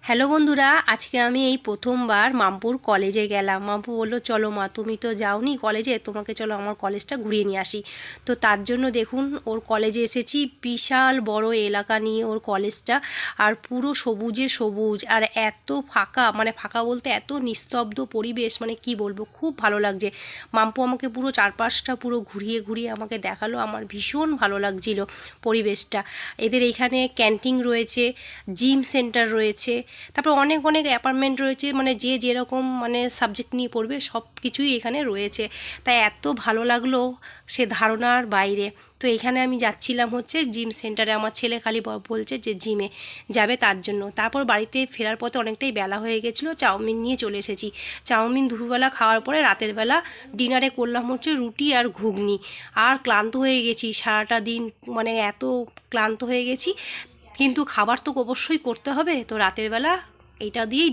Hello বন্ধুরা, আজকে আমি এই প্রথমবার মামপুর কলেজে গেলাম। মাম্পু বললো চলো মা, তুমি তো যাওনি কলেজে, তোমাকে চলো আমার কলেজটা ঘুরিয়ে নিয়ে আসি। তো তার জন্য দেখুন ওর কলেজে এসেছি। বিশাল বড় এলাকা নিয়ে ওর কলেজটা, আর পুরো সবুজে সবুজ, আর এত ফাঁকা, মানে ফাঁকা বলতে এত নিস্তব্ধ পরিবেশ, মানে কি বলবো, খুব ভালো লাগছে। মাম্পু আমাকে পুরো চারপাশটা পুরো ঘুরিয়ে ঘুরিয়ে আমাকে দেখালো, আমার ভীষণ ভালো লাগছিল পরিবেশটা। এদের এইখানে ক্যান্টিন রয়েছে, জিম সেন্টার রয়েছে, তারপর অনেক অনেক অ্যাপার্টমেন্ট রয়েছে, মানে যে যেরকম মানে সাবজেক্ট নিয়ে পড়বে সব কিছুই এখানে রয়েছে। তাই এত ভালো লাগলো, সে ধারণার বাইরে। তো এখানে আমি যাচ্ছিলাম হচ্ছে জিম সেন্টারে, আমার ছেলে খালি বলছে যে জিমে যাবে, তার জন্য। তারপর বাড়িতে ফেরার পথে অনেকটাই বেলা হয়ে গেছিলো, চাউমিন নিয়ে চলে এসেছি। চাউমিন দুপুরবেলা খাওয়ার পরে রাতের বেলা ডিনারে করলাম হচ্ছে রুটি আর ঘুগনি। আর ক্লান্ত হয়ে গেছি সারাটা দিন, মানে এত ক্লান্ত হয়ে গেছি, কিন্তু খাবার তো অবশ্যই করতে হবে, তো রাতের বেলা এইটা দিয়েই